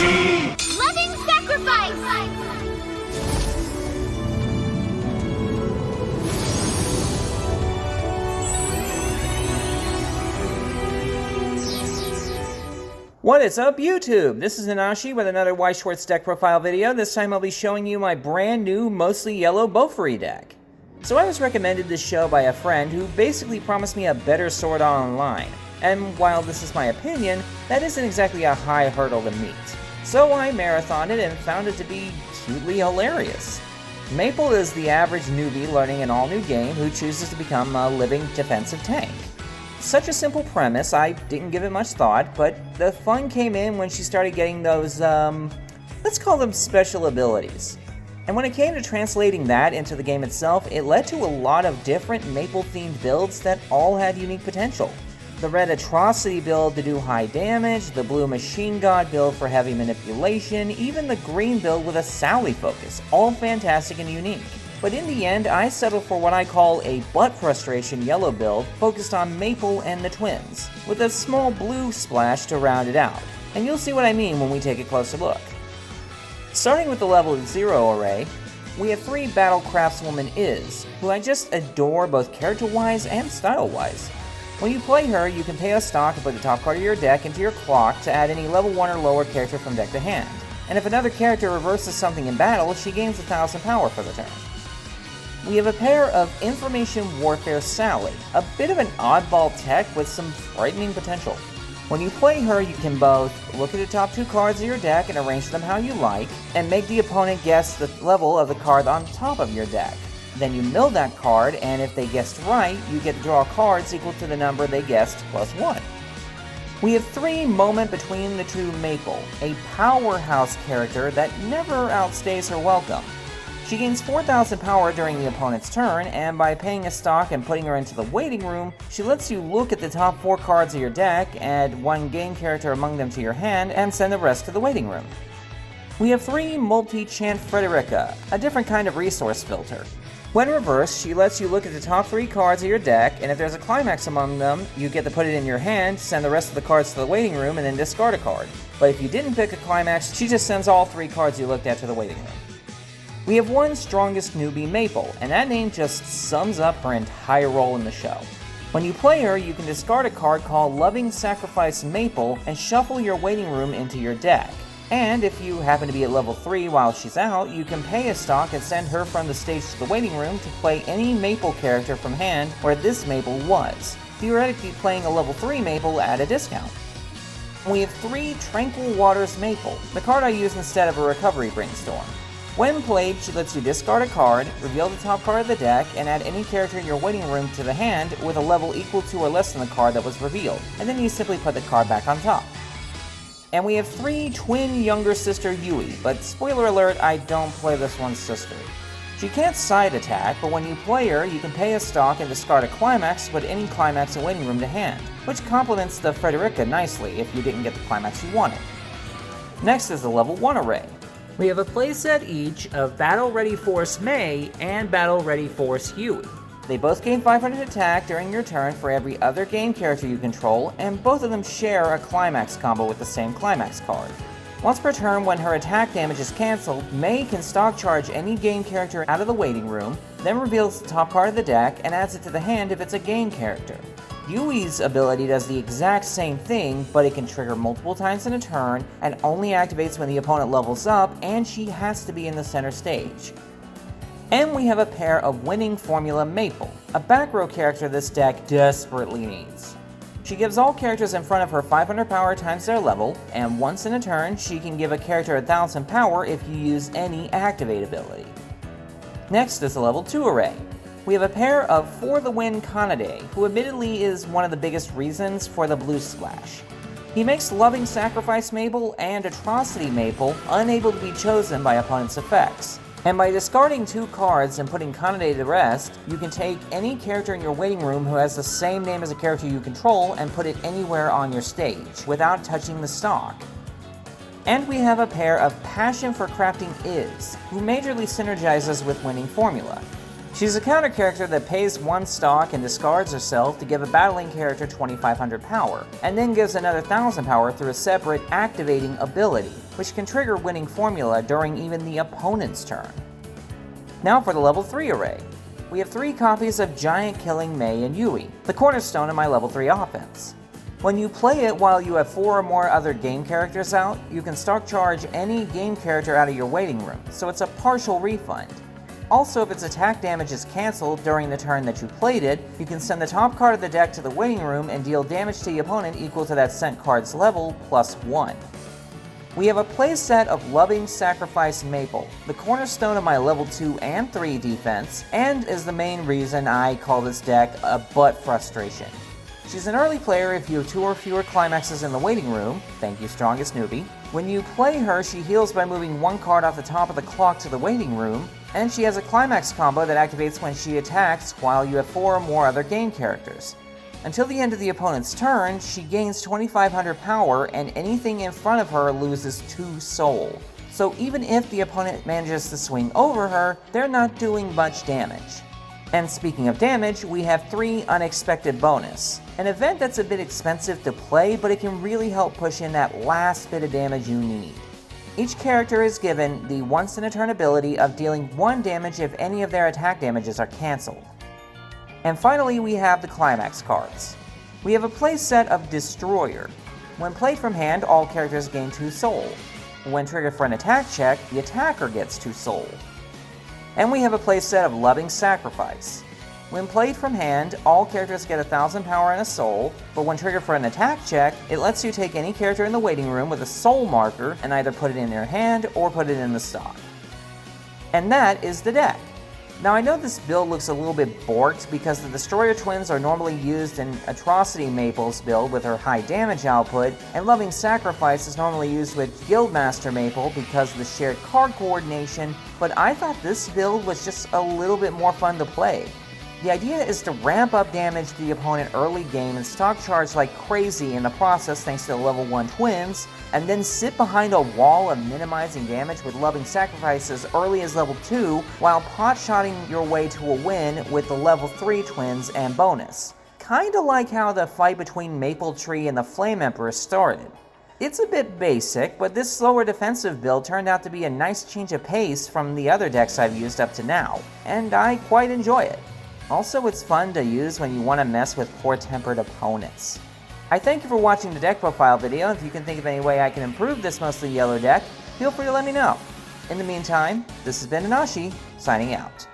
Nashi! Loving sacrifice! What is up, YouTube? This is Nashi with another Weiss Schwarz deck profile video. This time I'll be showing you my brand new, mostly yellow BOFURI deck. So I was recommended this show by a friend who basically promised me a better sword online. And while this is my opinion, that isn't exactly a high hurdle to meet. So I marathoned it and found it to be cutely hilarious. Maple is the average newbie learning an all-new game who chooses to become a living defensive tank. Such a simple premise, I didn't give it much thought, but the fun came in when she started getting those, let's call them special abilities. And when it came to translating that into the game itself, it led to a lot of different Maple-themed builds that all had unique potential. The red atrocity build to do high damage, the blue machine god build for heavy manipulation, even the green build with a Sally focus, all fantastic and unique. But in the end, I settled for what I call a butt frustration yellow build focused on Maple and the twins, with a small blue splash to round it out. And you'll see what I mean when we take a closer look. Starting with the level 0 array, we have 3 Battle Craftswoman Is, who I just adore both character-wise and style-wise. When you play her, you can pay a stock to put the top card of your deck into your clock to add any level 1 or lower character from deck to hand. And if another character reverses something in battle, she gains 1,000 power for the turn. We have a pair of Information Warfare Sally, a bit of an oddball tech with some frightening potential. When you play her, you can both look at the top 2 cards of your deck and arrange them how you like, and make the opponent guess the level of the card on top of your deck. Then you mill that card, and if they guessed right, you get to draw cards equal to the number they guessed plus 1. We have 3 Moment Between the Two Maple, a powerhouse character that never outstays her welcome. She gains 4,000 power during the opponent's turn, and by paying a stock and putting her into the waiting room, she lets you look at the top 4 cards of your deck, add 1 game character among them to your hand, and send the rest to the waiting room. We have 3 Multi-Chant Frederica, a different kind of resource filter. When reversed, she lets you look at the top 3 cards of your deck, and if there's a Climax among them, you get to put it in your hand, send the rest of the cards to the waiting room, and then discard a card. But if you didn't pick a Climax, she just sends all 3 cards you looked at to the waiting room. We have 1 Strongest Newbie Maple, and that name just sums up her entire role in the show. When you play her, you can discard a card called Loving Sacrifice Maple and shuffle your waiting room into your deck. And if you happen to be at level 3 while she's out, you can pay a stock and send her from the stage to the waiting room to play any Maple character from hand where this Maple was, theoretically playing a level 3 Maple at a discount. We have 3 Tranquil Waters Maple, the card I use instead of a Recovery Brainstorm. When played, she lets you discard a card, reveal the top card of the deck, and add any character in your waiting room to the hand with a level equal to or less than the card that was revealed, and then you simply put the card back on top. And we have 3 Twin Younger Sister Yui, but spoiler alert, I don't play this one's sister. She can't side attack, but when you play her, you can pay a stock and discard a Climax to put any Climax in waiting room to hand, which complements the Frederica nicely if you didn't get the Climax you wanted. Next is the level 1 array. We have a playset each of Battle Ready Force Mei and Battle Ready Force Yui. They both gain 500 attack during your turn for every other game character you control, and both of them share a Climax combo with the same Climax card. Once per turn, when her attack damage is cancelled, Mei can stock charge any game character out of the waiting room, then reveals the top card of the deck and adds it to the hand if it's a game character. Yui's ability does the exact same thing, but it can trigger multiple times in a turn and only activates when the opponent levels up, and she has to be in the center stage. And we have a pair of Winning Formula Maple, a back row character this deck desperately needs. She gives all characters in front of her 500 power times their level, and once in a turn, she can give a character 1,000 power if you use any activate ability. Next is the level 2 array. We have a pair of For the Win Kanade, who admittedly is one of the biggest reasons for the blue splash. He makes Loving Sacrifice Maple and Atrocity Maple unable to be chosen by opponent's effects. And by discarding 2 cards and putting Kanade to rest, you can take any character in your waiting room who has the same name as a character you control and put it anywhere on your stage, without touching the stock. And we have a pair of Passion for Crafting Is, who majorly synergizes with Winning Formula. She's a counter character that pays 1 stock and discards herself to give a battling character 2500 power, and then gives another 1000 power through a separate activating ability, which can trigger winning formula during even the opponent's turn. Now for the level 3 array. We have 3 copies of Giant Killing Mei and Yui, the cornerstone of my level 3 offense. When you play it while you have 4 or more other game characters out, you can stock charge any game character out of your waiting room, so it's a partial refund. Also, if its attack damage is cancelled during the turn that you played it, you can send the top card of the deck to the waiting room and deal damage to the opponent equal to that sent card's level plus 1. We have a playset of Loving Sacrifice Maple, the cornerstone of my level 2 and 3 defense, and is the main reason I call this deck a butt frustration. She's an early player if you have 2 or fewer climaxes in the waiting room, thank you strongest newbie. When you play her, she heals by moving 1 card off the top of the clock to the waiting room, and she has a climax combo that activates when she attacks while you have 4 or more other game characters. Until the end of the opponent's turn, she gains 2500 power and anything in front of her loses 2 soul. So even if the opponent manages to swing over her, they're not doing much damage. And speaking of damage, we have 3 Unexpected Bonus, an event that's a bit expensive to play, but it can really help push in that last bit of damage you need. Each character is given the once-in-a-turn ability of dealing 1 damage if any of their attack damages are cancelled. And finally, we have the Climax cards. We have a playset of Destroyer. When played from hand, all characters gain 2 soul. When triggered for an attack check, the attacker gets 2 soul. And we have a playset of Loving Sacrifice. When played from hand, all characters get 1000 power and a soul, but when triggered for an attack check, it lets you take any character in the waiting room with a soul marker and either put it in their hand or put it in the stock. And that is the deck. Now I know this build looks a little bit borked because the Destroyer twins are normally used in Atrocity Maple's build with her high damage output, and Loving Sacrifice is normally used with Guildmaster Maple because of the shared card coordination, but I thought this build was just a little bit more fun to play. The idea is to ramp up damage to the opponent early game and stock charge like crazy in the process thanks to the level 1 twins, and then sit behind a wall of minimizing damage with Loving Sacrifice as early as level 2 while pot-shotting your way to a win with the level 3 twins and bonus. Kinda like how the fight between Maple Tree and the Flame Emperor started. It's a bit basic, but this slower defensive build turned out to be a nice change of pace from the other decks I've used up to now, and I quite enjoy it. Also, it's fun to use when you want to mess with poor-tempered opponents. I thank you for watching the deck profile video, and if you can think of any way I can improve this mostly yellow deck, feel free to let me know. In the meantime, this has been Anashi, signing out.